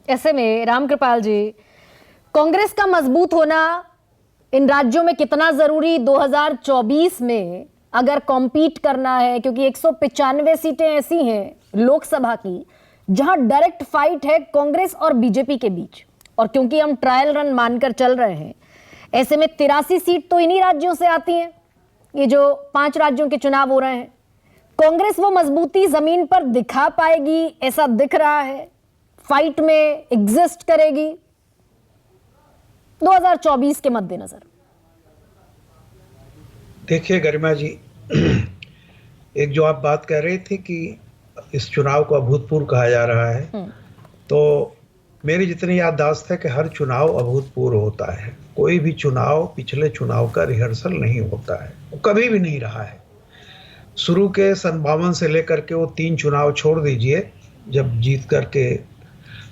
ऐसे में रामकृपाल जी, कांग्रेस का मजबूत होना इन राज्यों में कितना जरूरी 2024 में अगर कॉम्पीट करना है, क्योंकि 195 सीटें ऐसी हैं लोकसभा की जहां डायरेक्ट फाइट है कांग्रेस और बीजेपी के बीच, और क्योंकि हम ट्रायल रन मानकर चल रहे हैं, ऐसे में 83 सीट तो इन्हीं राज्यों से आती हैं। ये जो 5 राज्यों के चुनाव हो रहे हैं, कांग्रेस वो मजबूती जमीन पर दिखा पाएगी, ऐसा दिख रहा है? फाइट में एग्जिस्ट करेगी 2024 के मद्देनजर? देखिए गरिमा जी, एक जो आप बात कह रही थी कि इस चुनाव को अभूतपूर्व कहा जा रहा है, तो मेरी जितनी याददाश्त है कि हर चुनाव अभूतपूर्व होता है। कोई भी चुनाव पिछले चुनाव का रिहर्सल नहीं होता है, वो कभी भी नहीं रहा है। शुरू के 57 से लेकर के वो 3 चुनाव छोड़ दीजिए, जब जीत करके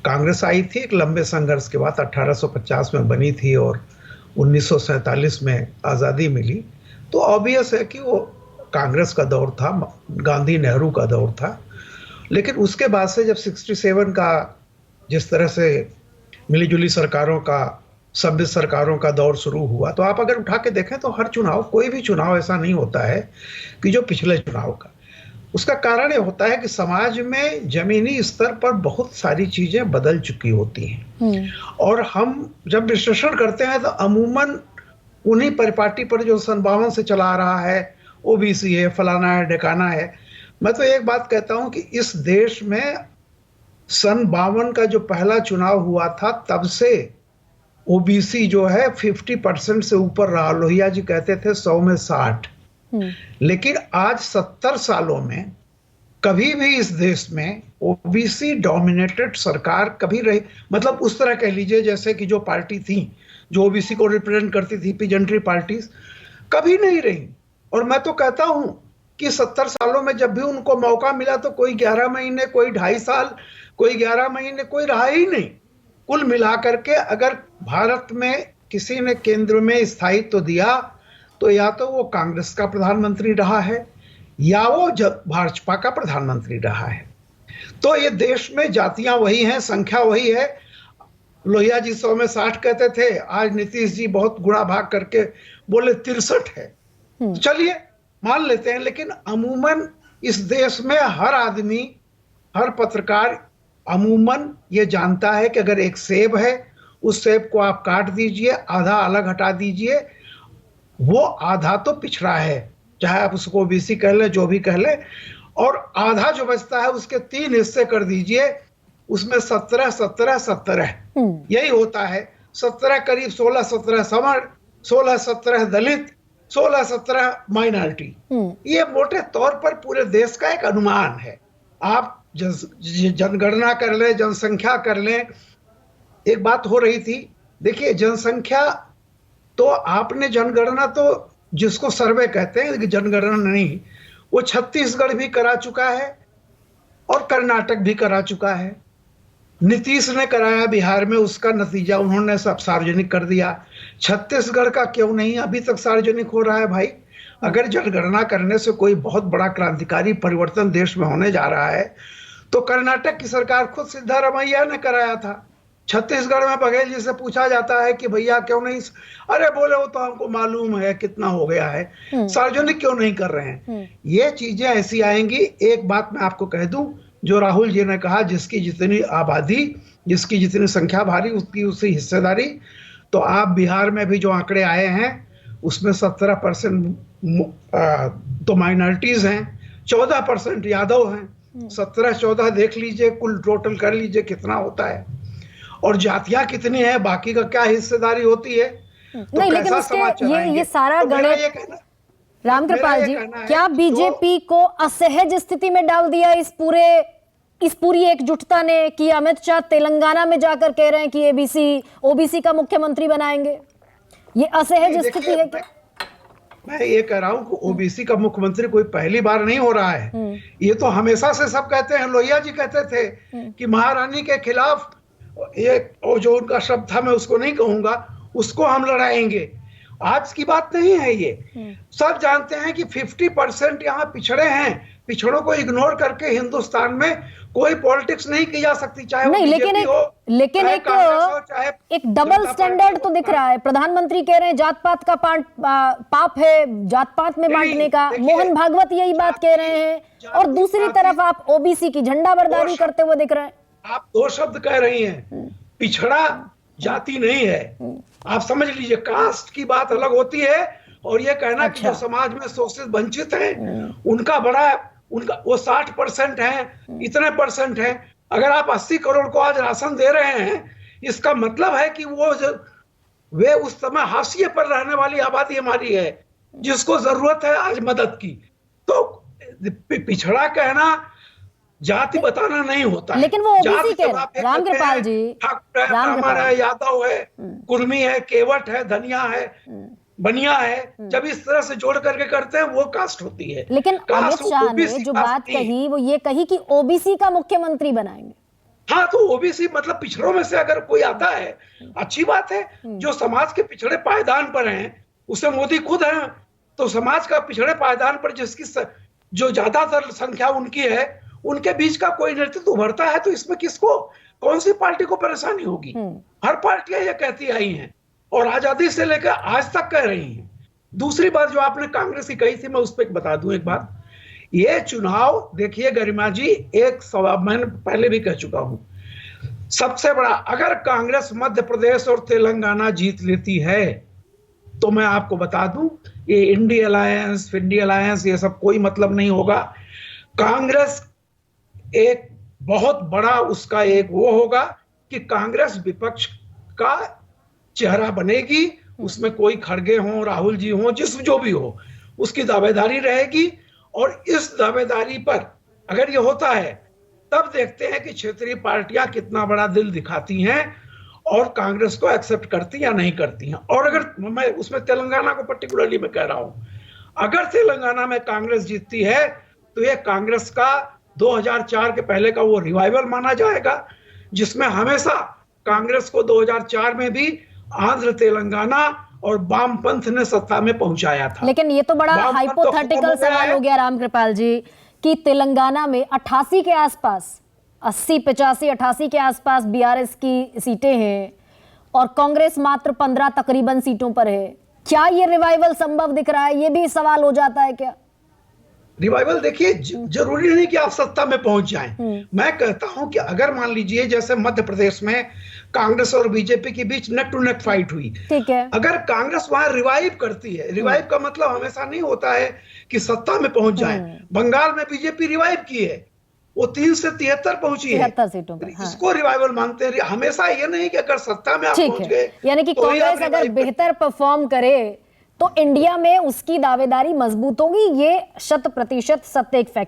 कांग्रेस आई थी एक लंबे संघर्ष के बाद, 1850 में बनी थी और 1947 में आज़ादी मिली, तो ऑब्वियस है कि वो कांग्रेस का दौर था, गांधी नेहरू का दौर था। लेकिन उसके बाद से जब 67 का जिस तरह से मिलीजुली सरकारों का, सभ्य सरकारों का दौर शुरू हुआ, तो आप अगर उठा के देखें तो हर चुनाव, कोई भी चुनाव ऐसा नहीं होता है कि जो पिछले चुनाव का। उसका कारण ये होता है कि समाज में जमीनी स्तर पर बहुत सारी चीजें बदल चुकी होती हैं, और हम जब विश्लेषण करते हैं तो अमूमन उन्हीं परिपाटी पर जो 57 से चला आ रहा है, ओबीसी है, फलाना है, ढिकाना है। मैं तो एक बात कहता हूं कि इस देश में 52 का जो पहला चुनाव हुआ था, तब से ओबीसी जो है 50% से ऊपर रहा। लोहिया जी कहते थे 100 में 60। लेकिन आज 70 सालों में कभी भी इस देश में ओबीसी डोमिनेटेड सरकार कभी रही, मतलब उस तरह कह लीजिए जैसे कि जो पार्टी थी जो ओबीसी को रिप्रेजेंट करती थी, पीजेंट्री पार्टीज, कभी नहीं रही। और मैं तो कहता हूं कि 70 सालों में जब भी उनको मौका मिला तो कोई 11 महीने, कोई 2.5 साल, कोई 11 महीने, कोई रहा ही नहीं। कुल मिलाकर के अगर भारत में किसी ने केंद्र में स्थायित्व दिया तो या तो वो कांग्रेस का प्रधानमंत्री रहा है या वो भाजपा का प्रधानमंत्री रहा है। तो ये देश में जातियां वही हैं, संख्या वही है। लोहिया जी 100 में 60 कहते थे, आज नीतीश जी बहुत गुणा भाग करके बोले 63 है। तो चलिए मान लेते हैं, लेकिन अमूमन इस देश में हर आदमी, हर पत्रकार अमूमन ये जानता है कि अगर एक सेब है, उस सेब को आप काट दीजिए, आधा अलग हटा दीजिए, वो आधा तो पिछड़ा है, चाहे आप उसको ओबीसी कह लें, जो भी कह लें, और आधा जो बचता है उसके 3 हिस्से कर दीजिए, उसमें 17 17 17 यही होता है। 17 करीब 16 17 समर, 16 17 दलित, 16 17 माइनॉरिटी। ये मोटे तौर पर पूरे देश का एक अनुमान है। आप जनगणना कर लें, जनसंख्या कर लें। एक बात हो रही थी, देखिए जनसंख्या तो आपने जनगणना तो जिसको सर्वे कहते हैं, जनगणना नहीं, वो छत्तीसगढ़ भी करा चुका है और कर्नाटक भी करा चुका है। नीतीश ने कराया बिहार में, उसका नतीजा उन्होंने सब सार्वजनिक कर दिया। छत्तीसगढ़ का क्यों नहीं अभी तक सार्वजनिक हो रहा है भाई? अगर जनगणना करने से कोई बहुत बड़ा क्रांतिकारी परिवर्तन देश में होने जा रहा है तो कर्नाटक की सरकार खुद सिद्धारमैया ने कराया था। छत्तीसगढ़ में बघेल जी से पूछा जाता है कि भैया क्यों नहीं, अरे बोले वो तो हमको मालूम है कितना हो गया है, सार्वजनिक क्यों नहीं कर रहे हैं? ये चीजें ऐसी आएंगी। एक बात मैं आपको कह दूं, जो राहुल जी ने कहा, जिसकी जितनी आबादी, जिसकी जितनी संख्या भारी, उसकी उसी हिस्सेदारी। तो आप बिहार में भी जो आंकड़े आए हैं उसमें 17% तो माइनॉरिटीज हैं, 14% यादव हैं। 17-14 देख लीजिए, कुल टोटल कर लीजिए कितना होता है, और जातियां कितनी है, बाकी का क्या हिस्सेदारी होती है। तो नहीं, लेकिन ये सारा गणित रामकृपाल जी, क्या बीजेपी को असहज स्थिति में डाल दिया इस पूरी एकजुटता ने कि अमित शाह तेलंगाना में जाकर कह रहे हैं कि ओबीसी का मुख्यमंत्री बनाएंगे? ये असहज स्थिति है क्या? मैं ये कह रहा हूं कि ओबीसी का मुख्यमंत्री कोई पहली बार नहीं हो रहा है। ये तो हमेशा से सब कहते हैं। लोहिया जी कहते थे कि महारानी के खिलाफ, ये और जो उनका शब्द था मैं उसको नहीं कहूंगा, उसको हम लड़ाएंगे। आज की बात नहीं है ये। सब जानते हैं कि 50% यहाँ पिछड़े हैं। पिछड़ों को इग्नोर करके हिंदुस्तान में कोई पॉलिटिक्स नहीं की जा सकती, चाहे वो नहीं, लेकिन बीजेपी हो, लेकिन चाहे एक कांग्रेस हो, चाहे एक डबल जनता स्टैंडर्ड पार्टी तो हो। दिख रहा है। प्रधानमंत्री कह रहे हैं जात पात का पाप है, जात पात में नहीं, बांटने का। देखिए, मोहन भागवत यही बात कह रहे हैं, और दूसरी तरफ आप ओबीसी की झंडा बरदारी करते हुए दिख रहे हैं। आप दो शब्द कह रही हैं, पिछड़ा जाति नहीं है। आप समझ लीजिए, कास्ट की बात अलग होती है, और ये कहना कि जो समाज में शोषित वंचित हैं उनका वो 60% है, इतने परसेंट है। अगर आप 80 करोड़ को आज राशन दे रहे हैं, इसका मतलब है कि वे उस समय हाशिए पर रहने वाली आबादी हमारी है, जिसको जरूरत है आज मदद की। तो पिछड़ा कहना जाति बताना नहीं होता है। लेकिन वो ओबीसी कह रहे हैं, रामकृपाल जी, ठाकुर है, ब्राह्मण है, यादव है, कुर्मी है, केवट है, धनिया है, बनिया है, जब इस तरह से जोड़ करके करते हैं वो कास्ट होती है। लेकिन अमित शाह ने जो बात कही वो ये कही कि ओबीसी का मुख्यमंत्री बनाएंगे। हाँ, तो ओबीसी मतलब पिछड़ों में से अगर कोई आता है, अच्छी बात है। जो समाज के पिछड़े पायदान पर हैं, उसे मोदी खुद हैं, तो समाज का पिछड़े पायदान पर जिसकी जो ज्यादातर संख्या उनकी है, उनके बीच का कोई नेतृत्व उभरता है, तो इसमें किसको, कौन सी पार्टी को परेशानी होगी? हर पार्टियां ये कहती आई हैं और आजादी से लेकर आज तक कह रही हैं। दूसरी बात जो आपने कांग्रेस की कही थी, मैं उस पर बता दूं एक बात। ये चुनाव देखिए गरिमा जी, एक सवाल मैंने पहले भी कह चुका हूं, सबसे बड़ा, अगर कांग्रेस मध्य प्रदेश और तेलंगाना जीत लेती है तो मैं आपको बता दूं, ये इंडी अलायंस, फिंडी अलायंस, ये सब कोई मतलब नहीं होगा। कांग्रेस एक बहुत बड़ा उसका एक वो होगा कि कांग्रेस विपक्ष का चेहरा बनेगी। उसमें कोई खड़गे हों, राहुल जी हों, जो भी हो, उसकी दावेदारी रहेगी। और इस दावेदारी पर अगर ये होता है, तब देखते हैं कि क्षेत्रीय पार्टियां कितना बड़ा दिल दिखाती हैं और कांग्रेस को एक्सेप्ट करती या नहीं करती हैं। और अगर मैं उसमें तेलंगाना को पर्टिकुलरली मैं कह रहा हूं, अगर तेलंगाना में कांग्रेस जीतती है तो ये कांग्रेस का 2004 के पहले का वो रिवाइवल माना जाएगा, जिसमें हमेशा कांग्रेस को 2004 में भी आंध्र, तेलंगाना और वामपंथ ने सत्ता में पहुंचाया था। लेकिन ये तो बड़ा हाइपोथेटिकल सवाल हो गया रामकृपाल जी कि तेलंगाना में 88 के आसपास, 80, 85, 88 के आसपास बीआरएस की सीटें हैं और कांग्रेस मात्र 15 तकरीबन सीटों पर है। क्या ये रिवाइवल संभव दिख रहा है? ये भी सवाल हो जाता है क्या? रिवाइवल देखिए, जरूरी नहीं कि आप सत्ता में पहुंच जाएं। मैं कहता हूं कि अगर मान लीजिए जैसे मध्य प्रदेश में कांग्रेस और बीजेपी के बीच नेक टू नेक फाइट हुई, ठीक है, अगर कांग्रेस वहां रिवाइव करती है, रिवाइव का मतलब हमेशा नहीं होता है कि सत्ता में पहुंच जाए। बंगाल में बीजेपी रिवाइव की है, वो 3 से 73 पहुंची है, 73 सीटों पर। हाँ। इसको रिवाइवल मानते हैं। हमेशा ये नहीं कि अगर सत्ता में आप पहुंच गए, यानी कि कांग्रेस अगर बेहतर परफॉर्म करे तो इंडिया में उसकी दावेदारी मजबूत होगी, ये 100% सत्य एक फैक्ट है।